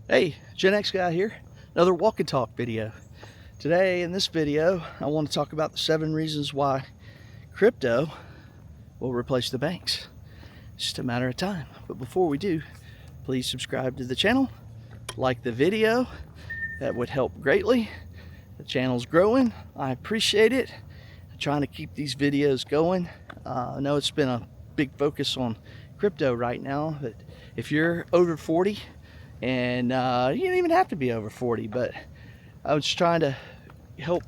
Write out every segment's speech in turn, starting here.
Hey, Gen X guy here. Another walk and talk video. Today in this video, I want to talk about the 7 reasons why crypto will replace the banks. It's just a matter of time. But before we do, please subscribe to the channel, like the video. That would help greatly. The channel's growing. I appreciate it. I'm trying to keep these videos going. I know it's been a big focus on crypto right now, but if you're over 40, and you don't even have to be over 40, but I was trying to help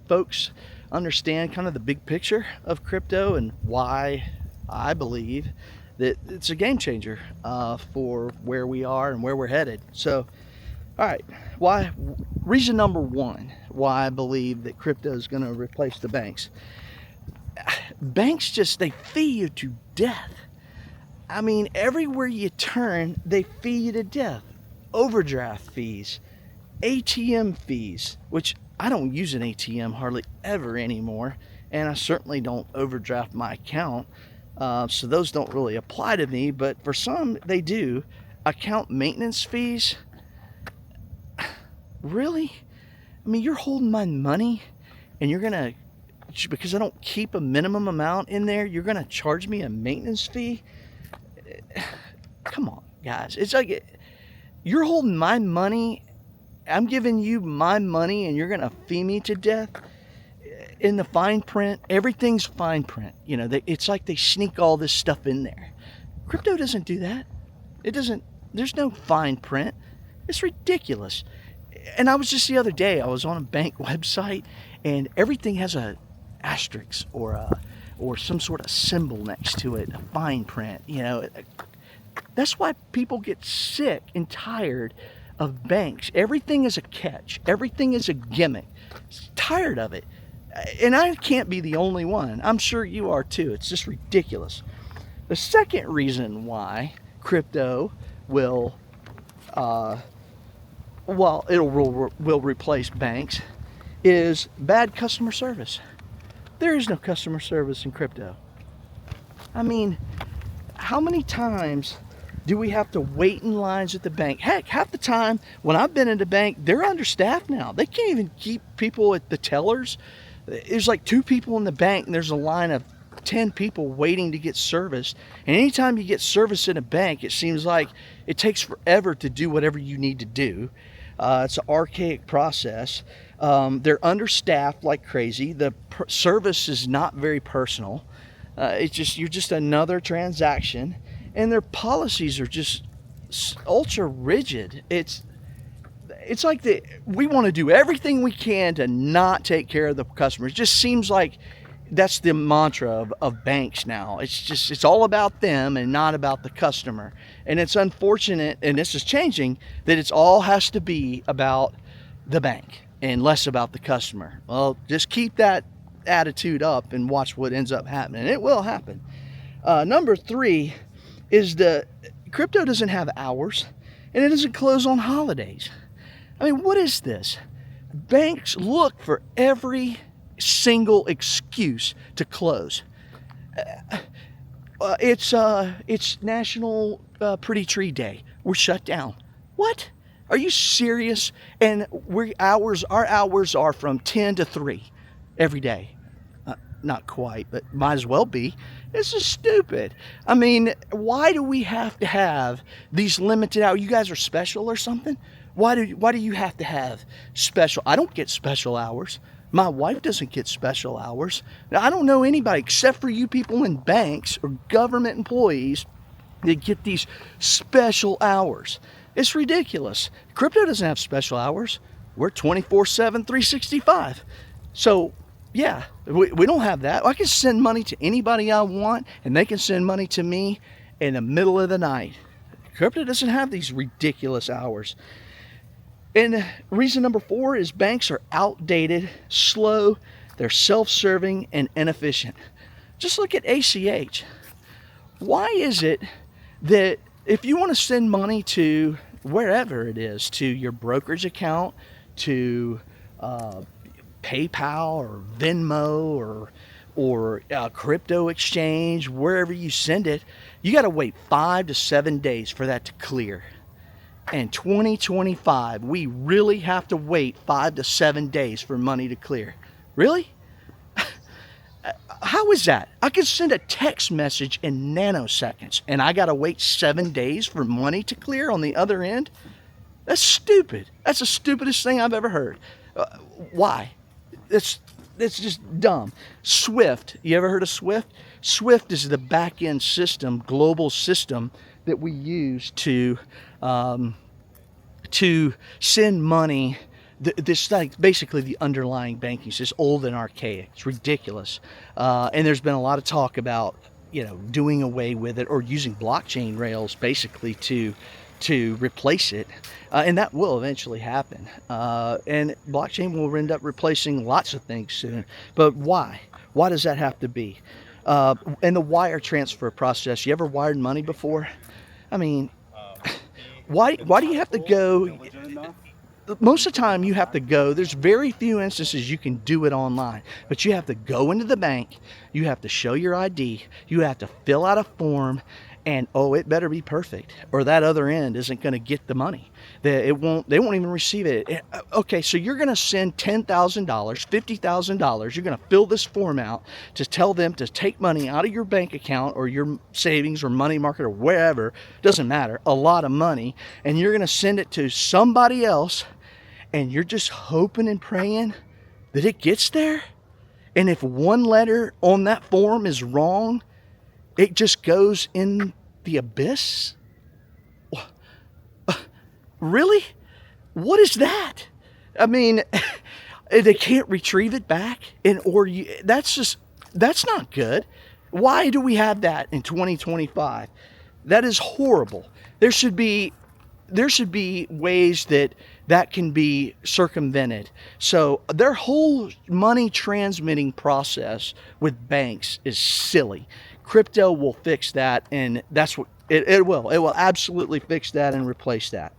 folks understand kind of the big picture of crypto and why I believe that it's a game changer for where we are and where we're headed. So, all right, reason number 1 why I believe that crypto is going to replace the banks. Banks they fee you to death. I mean, everywhere you turn, they fee you to death. Overdraft fees, ATM fees, which I don't use an ATM hardly ever anymore, and I certainly don't overdraft my account, so those don't really apply to me, but for some, they do. Account maintenance fees? Really? I mean, you're holding my money, and you're gonna, because I don't keep a minimum amount in there, you're gonna charge me a maintenance fee? Come on, guys. It's like, you're holding my money, I'm giving you my money, and you're gonna fee me to death? In the fine print, everything's fine print. You know, it's like they sneak all this stuff in there. Crypto doesn't do that. It doesn't, there's no fine print. It's ridiculous. And I was just the other day, I was on a bank website, and everything has a asterisk or some sort of symbol next to it, a fine print, you know. That's why people get sick and tired of banks. Everything is a catch. Everything is a gimmick. Tired of it. And I can't be the only one. I'm sure you are too. It's just ridiculous. The second reason why crypto will replace banks is bad customer service. There is no customer service in crypto. I mean, how many times do we have to wait in lines at the bank? Heck, half the time when I've been in the bank, they're understaffed now. They can't even keep people at the tellers. There's like 2 people in the bank, and there's a line of 10 people waiting to get serviced. And anytime you get service in a bank, it seems like it takes forever to do whatever you need to do. It's an archaic process. They're understaffed like crazy. The service is not very personal. You're just another transaction, and their policies are just ultra rigid. It's like we want to do everything we can to not take care of the customers. It just seems like that's the mantra of banks now. It's all about them and not about the customer. And it's unfortunate, and this is changing, that it's all has to be about the bank and less about the customer. Well, just keep that attitude up and watch what ends up happening. It will happen. Number 3 is the crypto doesn't have hours, and it doesn't close on holidays. I mean, what is this? Banks look for every single excuse to close. It's National Pretty Tree Day. We're shut down. What? Are you serious? And our hours are from 10 to 3 every day. Not quite, but might as well be. This is stupid. I mean, why do we have to have these limited hours? You guys are special or something? Why do you have to have special? I don't get special hours. My wife doesn't get special hours. Now, I don't know anybody except for you people in banks or government employees that get these special hours. It's ridiculous. Crypto doesn't have special hours. We're 24/7, 365. So, yeah, we don't have that. I can send money to anybody I want, and they can send money to me in the middle of the night. Crypto doesn't have these ridiculous hours. And reason number 4 is banks are outdated, slow, they're self-serving, and inefficient. Just look at ACH. Why is it that if you want to send money to wherever it is, to your brokerage account, to PayPal or Venmo or crypto exchange, wherever you send it, you got to wait 5 to 7 days for that to clear? and 2025, we really have to wait 5 to 7 days for money to clear. Really? How is that? I can send a text message in nanoseconds and I gotta wait 7 days for money to clear on the other end? That's stupid. That's the stupidest thing I've ever heard. Why? It's just dumb. Swift, you ever heard of Swift? Swift is the back-end system, global system that we use to send money. This, like, basically the underlying banking is old and archaic. It's ridiculous. And there's been a lot of talk about, doing away with it or using blockchain rails basically to replace it. And that will eventually happen. And blockchain will end up replacing lots of things soon. But why? Why does that have to be? And the wire transfer process, you ever wired money before? I mean, why do you have to go? Most of the time you have to go. There's very few instances you can do it online, but you have to go into the bank, you have to show your ID, you have to fill out a form, and it better be perfect or that other end isn't going to get the money. They won't even receive it. Okay, so you're going to send $10,000, $50,000. You're going to fill this form out to tell them to take money out of your bank account or your savings or money market or wherever, doesn't matter, a lot of money, and you're going to send it to somebody else, and you're just hoping and praying that it gets there. And if one letter on that form is wrong, it just goes in the abyss? Really? What is that? I mean, they can't retrieve it back, that's not good. Why do we have that in 2025? That is horrible. There should be ways that can be circumvented. So their whole money transmitting process with banks is silly. Crypto will fix that, and that's what it will. It will absolutely fix that and replace that.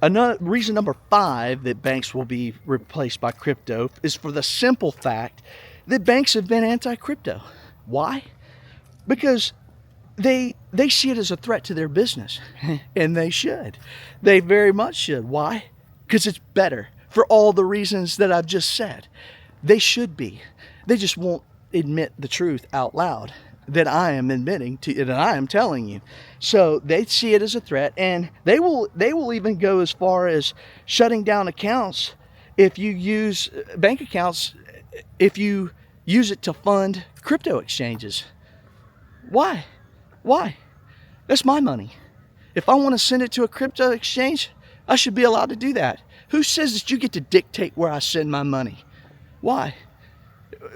Another reason, number 5, that banks will be replaced by crypto is for the simple fact that banks have been anti-crypto. Why? Because they see it as a threat to their business, and they should. They very much should. Why? Because it's better for all the reasons that I've just said. They should be. They just won't admit the truth out loud that I am admitting to, that I am telling you. So they see it as a threat, and they will even go as far as shutting down accounts if you use bank accounts, if you use it to fund crypto exchanges. Why? That's my money. If I want to send it to a crypto exchange, I should be allowed to do that. Who says that you get to dictate where I send my money? Why?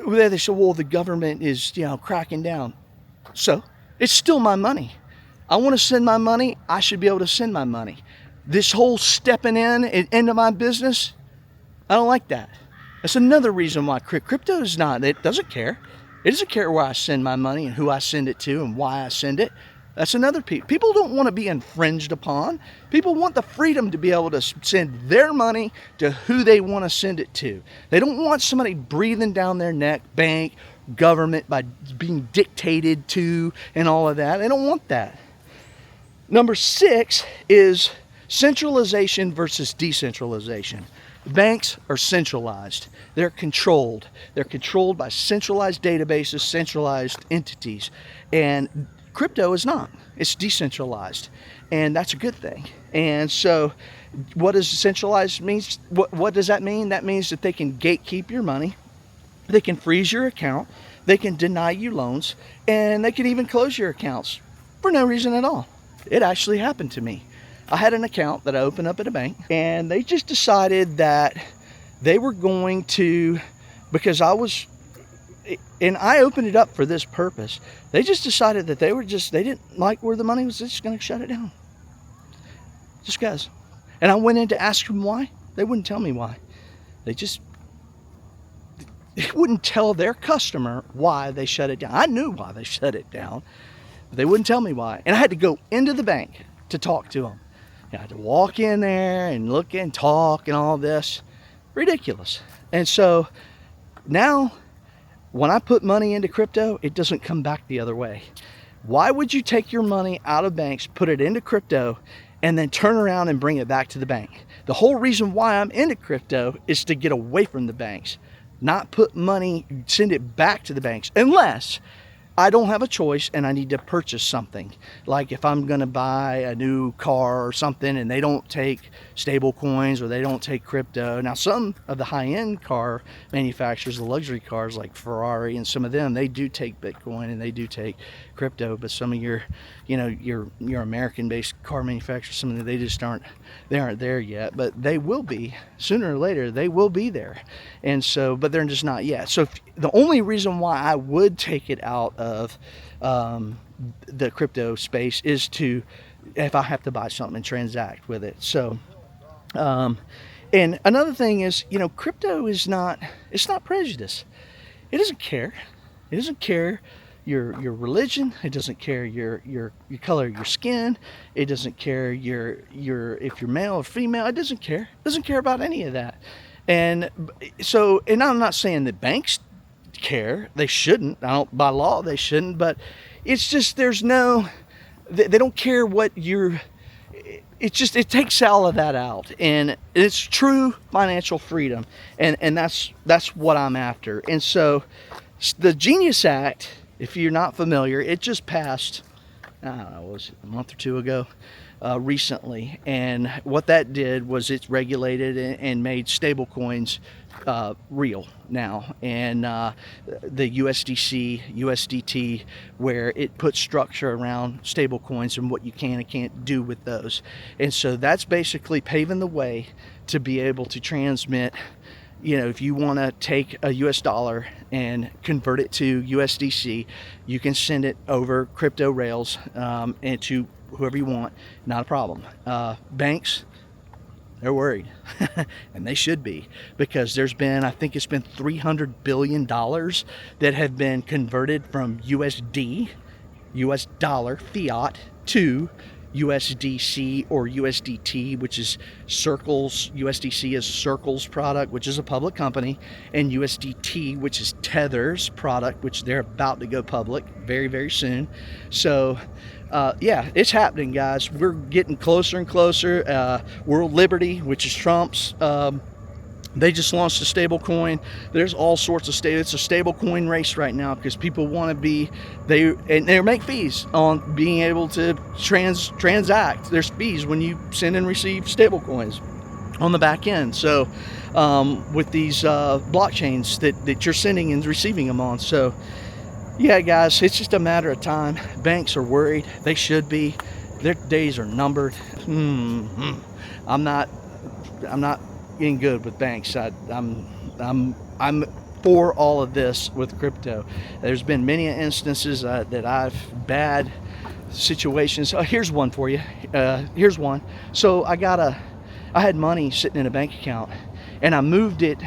They say, well, the government is, cracking down. So it's still my money. I want to send my money. I should be able to send my money. This whole stepping in and into my business, I don't like that. That's another reason why crypto is not. It doesn't care. It doesn't care where I send my money and who I send it to and why I send it. That's another piece. People don't want to be infringed upon. People want the freedom to be able to send their money to who they want to send it to. They don't want somebody breathing down their neck, bank, government, by being dictated to and all of that. They don't want that. Number 6 is centralization versus decentralization. Banks are centralized. They're controlled. They're controlled by centralized databases, centralized entities. And crypto is not. It's decentralized. And that's a good thing. And so what does centralized mean? What does that mean? That means that they can gatekeep your money. They can freeze your account. They can deny you loans. And they can even close your accounts for no reason at all. It actually happened to me. I had an account that I opened up at a bank, and they just decided that they were going to, because I opened it up for this purpose. They just decided that they didn't like where the money was, just going to shut it down. Just guys. And I went in to ask them why. They wouldn't tell me why. They wouldn't tell their customer why they shut it down. I knew why they shut it down, but they wouldn't tell me why. And I had to go into the bank to talk to them. I had to walk in there and look and talk and all this. Ridiculous. And so now when I put money into crypto, it doesn't come back the other way. Why would you take your money out of banks, put it into crypto, and then turn around and bring it back to the bank. The whole reason why I'm into crypto is to get away from the banks, not put money, send it back to the banks, unless I don't have a choice and I need to purchase something. Like if I'm gonna buy a new car or something and they don't take stable coins or they don't take crypto. Now some of the high-end car manufacturers, the luxury cars like Ferrari and some of them, they do take Bitcoin and they do take crypto, but some of your, you know, your American-based car manufacturers, some of them, they aren't there yet, but they will be sooner or later. They will be there, and so, but they're just not yet. So the only reason why I would take it out of the crypto space is to, if I have to buy something and transact with it. So, and another thing is, you know, crypto is not, it's not prejudice. It doesn't care. It doesn't care your religion. It doesn't care your color of your skin. It doesn't care your if you're male or female. It doesn't care. It doesn't care about any of that. And so, and I'm not saying that banks care. They shouldn't. I don't, by law they shouldn't, but it's just, there's no, they don't care what you're, it's just, it takes all of that out, and it's true financial freedom, and that's what I'm after. And so the Genius Act, if you're not familiar, it just passed, I don't know, was it a month or two ago, recently, and what that did was it regulated and made stable coins real now, and the USDC, USDT, where it puts structure around stable coins and what you can and can't do with those. And so that's basically paving the way to be able to transmit, you know, if you want to take a US dollar and convert it to USDC, you can send it over crypto rails and to whoever you want, not a problem. Banks, they're worried, and they should be, because there's been, I think it's been $300 billion that have been converted from USD, US dollar, fiat, to USDC or USDT, which is Circle's, USDC is Circle's product, which is a public company, and USDT, which is Tether's product, which they're about to go public very, very soon. So yeah, it's happening, guys. We're getting closer and closer. World Liberty, which is Trump's, they just launched a stable coin. There's all sorts of it's a stable coin race right now, because people want to be, they make fees on being able to transact. There's fees when you send and receive stable coins on the back end. So with these blockchains that you're sending and receiving them on. So yeah, guys, it's just a matter of time. Banks are worried. They should be. Their days are numbered. I'm not getting good with banks. I'm for all of this with crypto. There's been many instances that I've bad situations. Here's one for you. Here's one. So I had money sitting in a bank account, and I moved it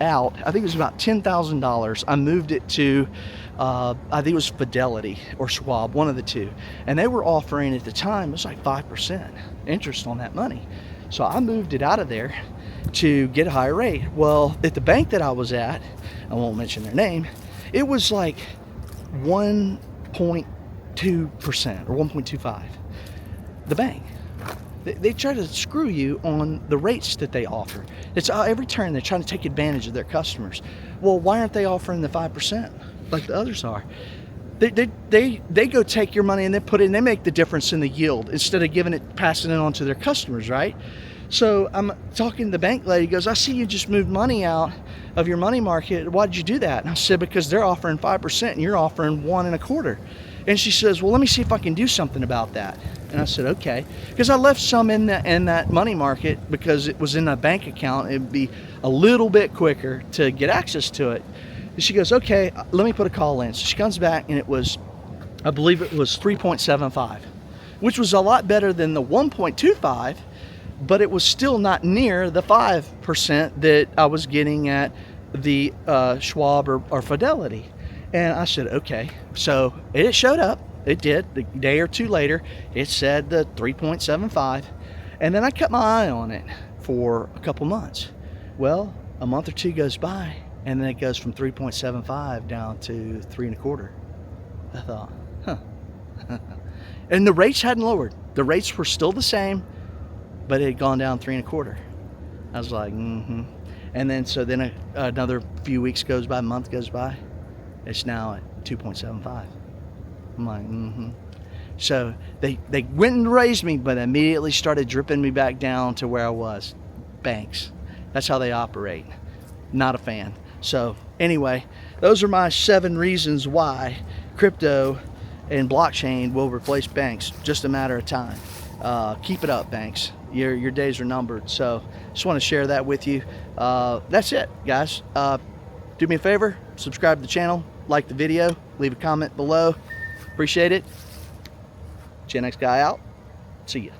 out. I think it was about $10,000. I moved it to I think it was Fidelity or Schwab, one of the two, and they were offering at the time, it was like 5% interest on that money. So I moved it out of there to get a higher rate. Well, at the bank that I was at, I won't mention their name, it was like 1.2% or 1.25. The bank, they try to screw you on the rates that they offer. It's every turn they're trying to take advantage of their customers. Well, why aren't they offering the 5% like the others are? They go take your money and they put it, and they make the difference in the yield instead of passing it on to their customers, right? So I'm talking to the bank lady, goes, I see you just moved money out of your money market. Why did you do that? And I said, because they're offering 5% and you're offering 1.25%. And she says, well, let me see if I can do something about that. And I said, okay. Because I left some in that money market because it was in a bank account. It'd be a little bit quicker to get access to it. And she goes, okay, let me put a call in. So she comes back, and it was, I believe it was 3.75, which was a lot better than the 1.25, but it was still not near the 5% that I was getting at the Schwab or Fidelity. And I said, okay. So it showed up. It did. A day or two later, it said the 3.75. And then I kept my eye on it for a couple months. Well, a month or two goes by, and then it goes from 3.75 down to 3.25. I thought, huh. And the rates hadn't lowered. The rates were still the same. but it had gone down 3.25. I was like, And then another few weeks goes by, month goes by, it's now at 2.75. I'm like, So they went and raised me, but immediately started dripping me back down to where I was. Banks. That's how they operate. Not a fan. So anyway, those are my 7 reasons why crypto and blockchain will replace banks. Just a matter of time. Keep it up, banks. Your days are numbered. So just want to share that with you. That's it, guys. Do me a favor, subscribe to the channel, like the video, leave a comment below. Appreciate it. Gen X guy out. See ya.